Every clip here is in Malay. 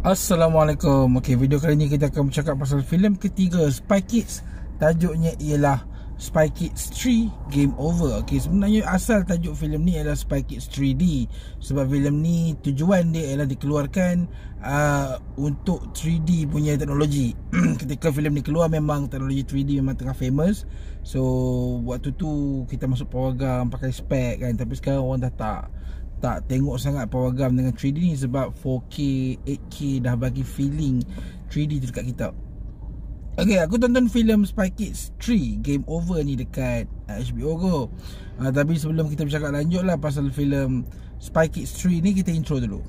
Assalamualaikum. Okey, video kali ni kita akan bercakap pasal filem ketiga Spy Kids. Tajuknya ialah Spy Kids 3 Game Over. Okey, sebenarnya asal tajuk filem ni adalah Spy Kids 3D. Sebab filem ni tujuan dia ialah dikeluarkan untuk 3D punya teknologi. Ketika filem ni keluar memang teknologi 3D memang tengah famous. So waktu tu kita masuk pawagam pakai spek kan. Tapi sekarang orang dah tak tengok sangat pawagam dengan 3D ni sebab 4K, 8K dah bagi feeling 3D tu dekat kita. Okay, aku tonton filem Spy Kids 3 Game Over ni dekat HBO Go. Tapi sebelum kita bercakap lanjut lah pasal filem Spy Kids 3 ni, kita intro dulu.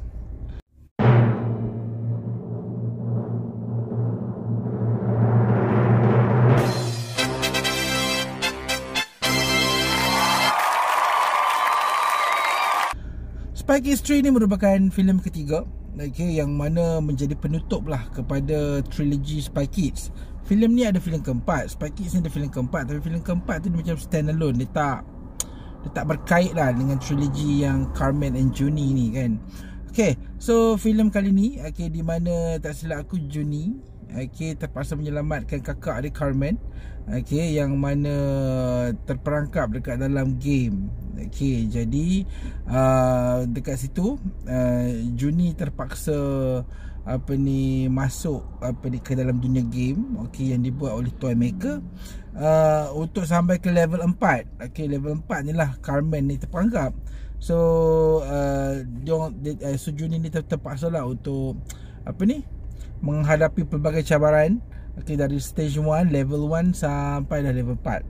Spy Kids 3 ni merupakan filem ketiga, okay, yang mana menjadi penutup lah kepada trilogi Spy Kids. Filem ni ada filem keempat, Spy Kids ni ada filem keempat. Tapi filem keempat tu dia macam stand alone. Dia tak berkait lah dengan trilogi yang Carmen and Juni ni kan. Okay, so filem kali ni, okay, di mana tak silap aku Juni, okay, terpaksa menyelamatkan kakak dia Carmen, okay, yang mana terperangkap dekat dalam game. Okay, jadi dekat situ Juni terpaksa masuk ke dalam dunia game, okay, yang dibuat oleh Toy Maker untuk sampai ke level 4. Okay, level 4 ni lah Carmen ni terperangkap. So Juni ni terpaksa lah untuk menghadapi pelbagai cabaran, okay, dari stage 1, level 1 sampai dah level 4.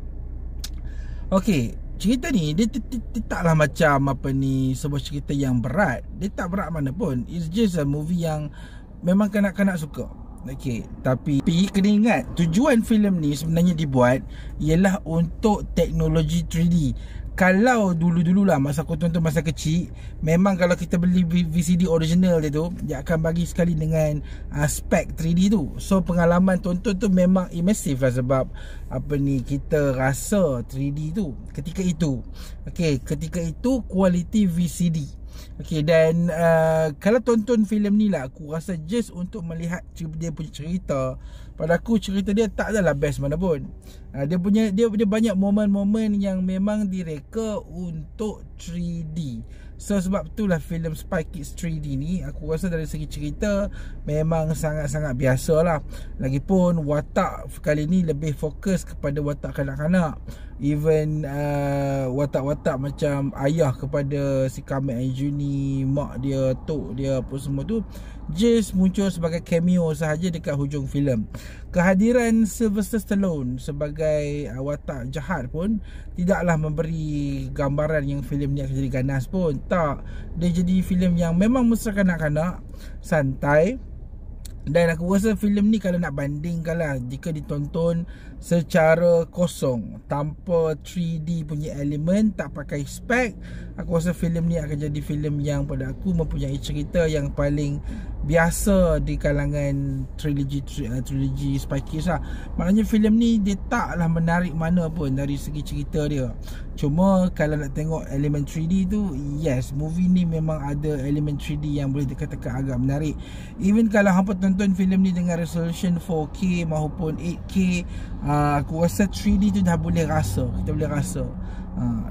Okay, cerita ni dia taklah macam sebuah cerita yang berat. Dia tak berat mana pun. It's just a movie yang memang kanak-kanak suka. Okay, tapi kena ingat, tujuan filem ni sebenarnya dibuat ialah untuk teknologi 3D. Kalau dulu-dulu lah, masa aku tonton masa kecil, memang kalau kita beli VCD original dia tu, dia akan bagi sekali dengan spek 3D tu. So pengalaman tonton tu memang immersive lah. Sebab kita rasa 3D tu ketika itu. Okay, ketika itu kualiti VCD. Okay, dan kalau tonton filem ni lah, aku rasa just untuk melihat dia punya cerita, pada aku cerita dia tak adalah best mana pun. Dia banyak momen-momen yang memang direka untuk 3D. So sebab itulah filem Spy Kids 3D ni, aku rasa dari segi cerita memang sangat-sangat biasa lah. Lagipun watak kali ni lebih fokus kepada watak kanak-kanak. Even watak-watak macam ayah kepada si Carmen and Juni, mak dia, tok dia, apa semua tu just muncul sebagai cameo sahaja dekat hujung filem. Kehadiran Sylvester Stallone sebagai watak jahat pun tidaklah memberi gambaran yang filem ni akan jadi ganas pun. Tak, dia jadi filem yang memang mesra kanak-kanak, santai. Dan aku rasa filem ni kalau nak bandingkan lah, jika ditonton secara kosong, tanpa 3D punya elemen, tak pakai spek, aku rasa filem ni akan jadi filem yang pada aku mempunyai cerita yang paling biasa di kalangan trilogi Spy Kids lah. Maknanya filem ni dia taklah menarik mana pun dari segi cerita dia. Cuma kalau nak tengok elemen 3D tu, yes, movie ni memang ada elemen 3D yang boleh dikatakan agak menarik. Even kalau hampa tonton filem ni dengan resolution 4K maupun 8K, aku rasa 3D tu dah boleh rasa, kita boleh rasa.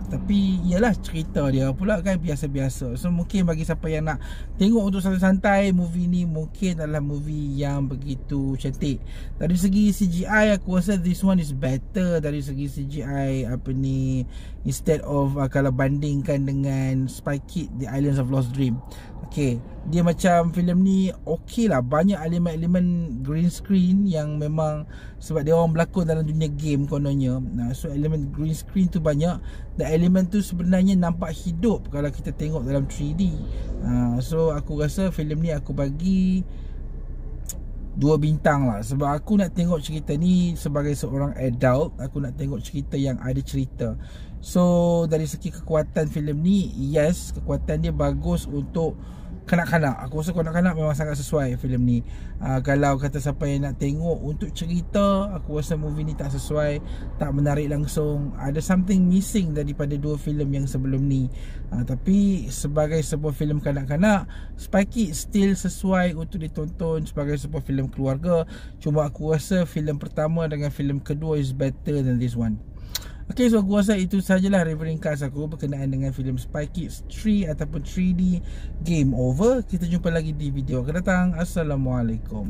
Tapi ialah cerita dia pula kan biasa-biasa. So mungkin bagi siapa yang nak tengok untuk santai-santai, movie ni mungkin adalah movie yang begitu cantik. Dari segi CGI, aku rasa this one is better dari segi CGI instead of kalau bandingkan dengan Spy Kids The Islands of Lost Dream. Okay, dia macam filem ni okey lah, banyak elemen-elemen green screen yang memang sebab dia orang berlakon dalam dunia game kononnya. So elemen green screen tu banyak, dan elemen tu sebenarnya nampak hidup kalau kita tengok dalam 3D. So aku rasa filem ni aku bagi 2 bintang lah. Sebab aku nak tengok cerita ni sebagai seorang adult, aku nak tengok cerita yang ada cerita. So dari segi kekuatan filem ni, yes, kekuatan dia bagus untuk kanak-kanak. Aku rasa kanak-kanak memang sangat sesuai filem ni. Kalau kata siapa yang nak tengok untuk cerita, aku rasa movie ni tak sesuai, tak menarik langsung. Ada something missing daripada dua filem yang sebelum ni. Tapi sebagai sebuah filem kanak-kanak, Spy Kids still sesuai untuk ditonton sebagai sebuah filem keluarga. Cuma aku rasa filem pertama dengan filem kedua is better than this one. Okay, so aku rasa itu sajalah review ringkas aku berkenaan dengan filem Spy Kids 3 ataupun 3D Game Over. Kita jumpa lagi di video akan datang. Assalamualaikum.